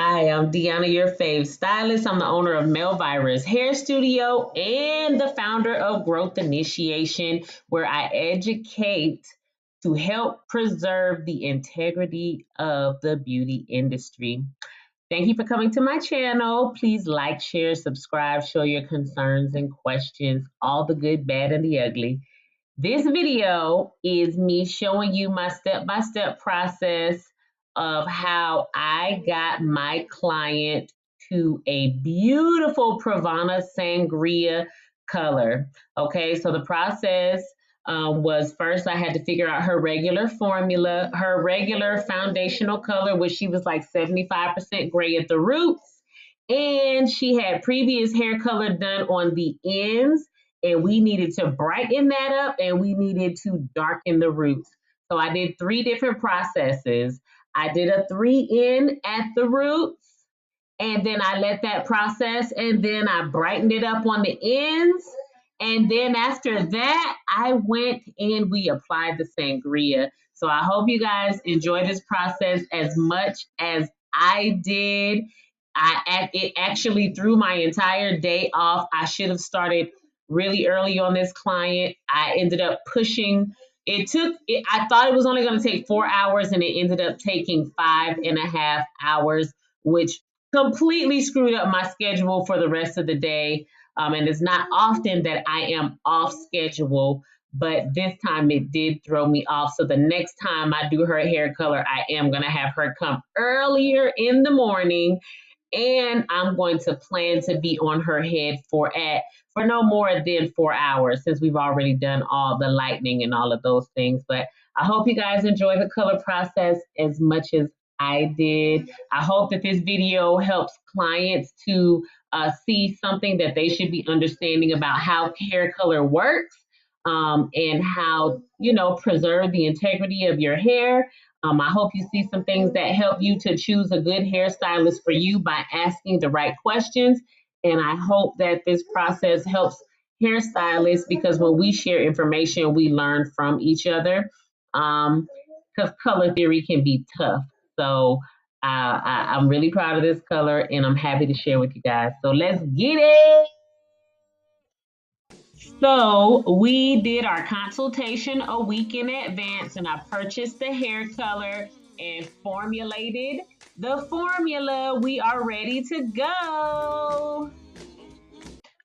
Hi, I'm Dianna Urfavstylist. I'm the owner of Mel Virus Hair Studio and the founder of Growth Initiation, where I educate to help preserve the integrity of the beauty industry. Thank you for coming to my channel. Please like, share, subscribe, show your concerns and questions, all the good, bad, and the ugly. This video is me showing you my step-by-step process of how I got my client to a beautiful Pravana Sangria color. Okay, so the process was first I had to figure out her regular formula, her regular foundational color, which she was like 75% gray at the roots. And she had previous hair color done on the ends, and we needed to brighten that up and we needed to darken the roots. So I did three different processes. I did a 3N at the roots, and then I let that process, and then I brightened it up on the ends. And then after that, I went and we applied the sangria. So I hope you guys enjoy this process as much as I did. It actually threw my entire day off. I should have started really early on this client. I ended up pushing. I thought it was only going to take 4 hours, and it ended up taking 5.5 hours, which completely screwed up my schedule for the rest of the day. And it's not often that I am off schedule, but this time it did throw me off. So the next time I do her hair color, I am going to have her come earlier in the morning, and I'm going to plan to be on her head for no more than 4 hours, since we've already done all the lightening and all of those things. But I hope you guys enjoy the color process as much as I did. I hope that this video helps clients to see something that they should be understanding about how hair color works, and how, preserve the integrity of your hair. I hope you see some things that help you to choose a good hairstylist for you by asking the right questions. And I hope that this process helps hairstylists, because when we share information, we learn from each other. Because color theory can be tough. So I'm really proud of this color, and I'm happy to share with you guys. So let's get it. So we did our consultation a week in advance, and I purchased the hair color and formulated the formula. We are ready to go.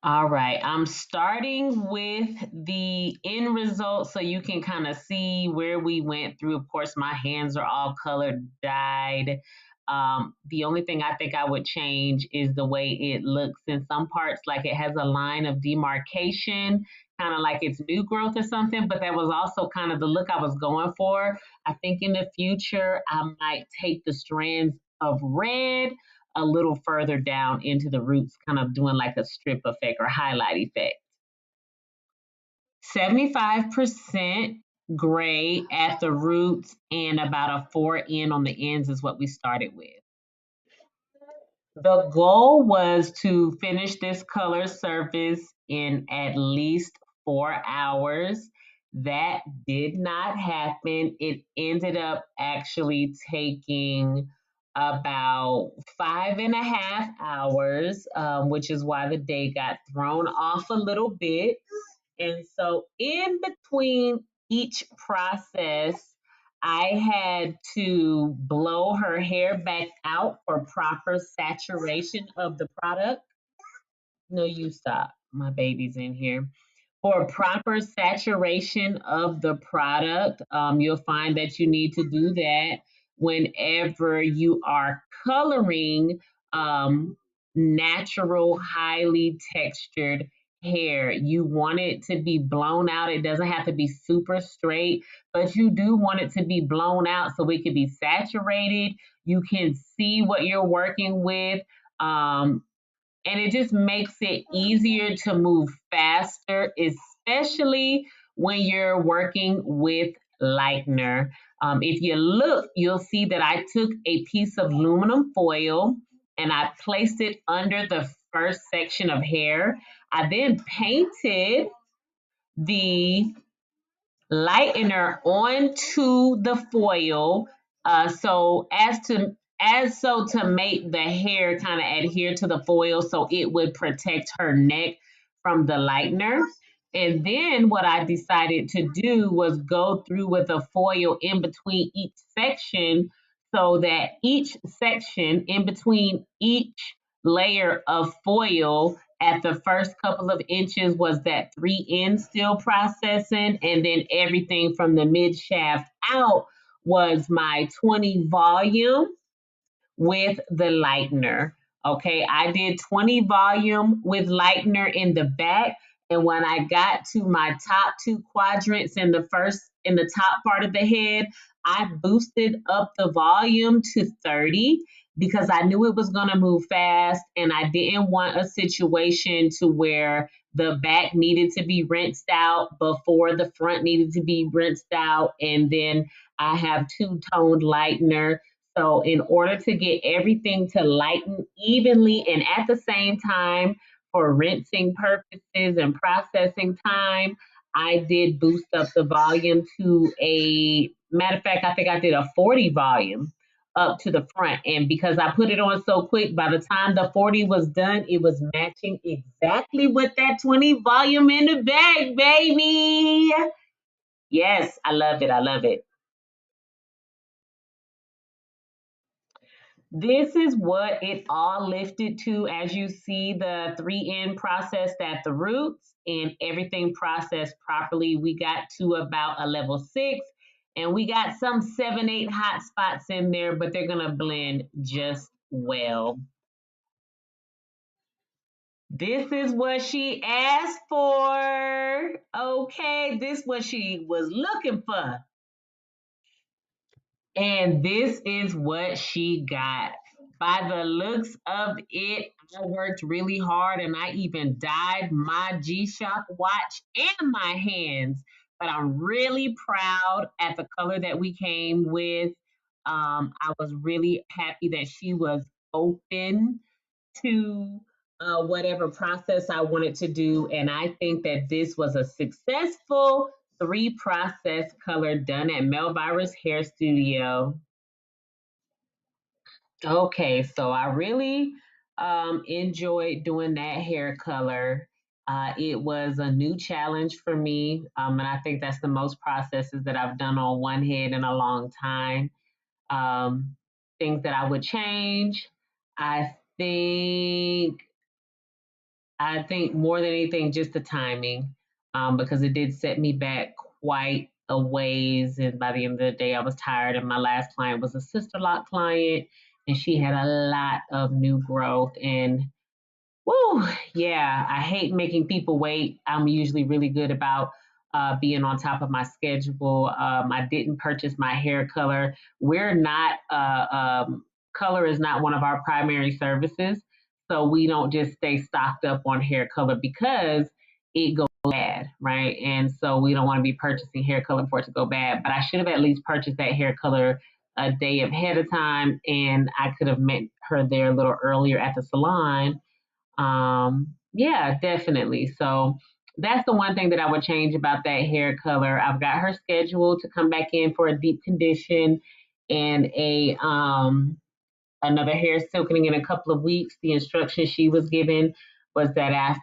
All right, I'm starting with the end result so you can kind of see where we went through. Of course, my hands are all colored dyed. The only thing I think I would change is the way it looks in some parts, like it has a line of demarcation, kind of like it's new growth or something, but that was also kind of the look I was going for. I think in the future, I might take the strands of red a little further down into the roots, kind of doing like a strip effect or highlight effect. 75% gray at the roots and about a 4N on the ends is what we started with. The goal was to finish this color surface in at least 4 hours. That did not happen. It ended up actually taking about 5.5 hours, which is why the day got thrown off a little bit. And so in between each process, I had to blow her hair back out for proper saturation of the product. No, you stop. My baby's in here. For proper saturation of the product, you'll find that you need to do that whenever you are coloring natural, highly textured hair. You want it to be blown out. It doesn't have to be super straight, but you do want it to be blown out so it can be saturated. You can see what you're working with. And it just makes it easier to move faster, especially when you're working with lightener. If you look, you'll see that I took a piece of aluminum foil and I placed it under the first section of hair. I then painted the lightener onto the foil, so as to as so to make the hair kind of adhere to the foil so it would protect her neck from the lightener. And then what I decided to do was go through with a foil in between each section so that each section in between each layer of foil at the first couple of inches was that 3N still processing, and then everything from the mid shaft out was my 20 volume with the lightener. Okay, I did 20 volume with lightener in the back. And when I got to my top two quadrants in the top part of the head, I boosted up the volume to 30 because I knew it was going to move fast and I didn't want a situation to where the back needed to be rinsed out before the front needed to be rinsed out. And then I have two-toned lightener, so in order to get everything to lighten evenly and at the same time for rinsing purposes and processing time, I did boost up the volume to a matter of fact, I think I did a 40 volume up to the front. And because I put it on so quick, by the time the 40 was done, it was matching exactly with that 20 volume in the back, baby. Yes, I love it. I love it. This is what it all lifted to. As you see, the 3N processed at the roots and everything processed properly. We got to about a level 6 and we got some 7, 8 hot spots in there, but they're going to blend just well. This is what she asked for. Okay, this is what she was looking for. And this is what she got. By the looks of it, I worked really hard and I even dyed my G-Shock watch and my hands. But I'm really proud at the color that we came with. I was really happy that she was open to whatever process I wanted to do. And I think that this was a successful 3 process color done at Melvira's Hair Studio. Okay, so I really enjoyed doing that hair color. It was a new challenge for me, and I think that's the most processes that I've done on one head in a long time. Things that I would change, I think I think more than anything, just the timing, because it did set me back quite a ways. And by the end of the day, I was tired. And my last client was a sister lock client, and she had a lot of new growth. And woo, yeah, I hate making people wait. I'm usually really good about being on top of my schedule. I didn't purchase my hair color. We're not, color is not one of our primary services. So we don't just stay stocked up on hair color because it goes bad, right? And so we don't want to be purchasing hair color for it to go bad. But I should have at least purchased that hair color a day ahead of time, and I could have met her there a little earlier at the salon. Yeah, definitely. So that's the one thing that I would change about that hair color. I've got her scheduled to come back in for a deep condition and a another hair silkening in a couple of weeks. The instruction she was given was that after,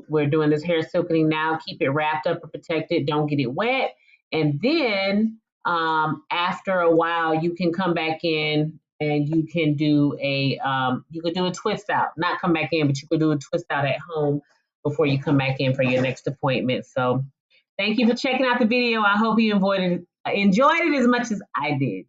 we're doing this hair silkening now, keep it wrapped up or protected, don't get it wet. And then after a while, you can come back in and you could do a twist out, not come back in, but you could do a twist out at home before you come back in for your next appointment. So thank you for checking out the video. I hope you enjoyed it as much as I did.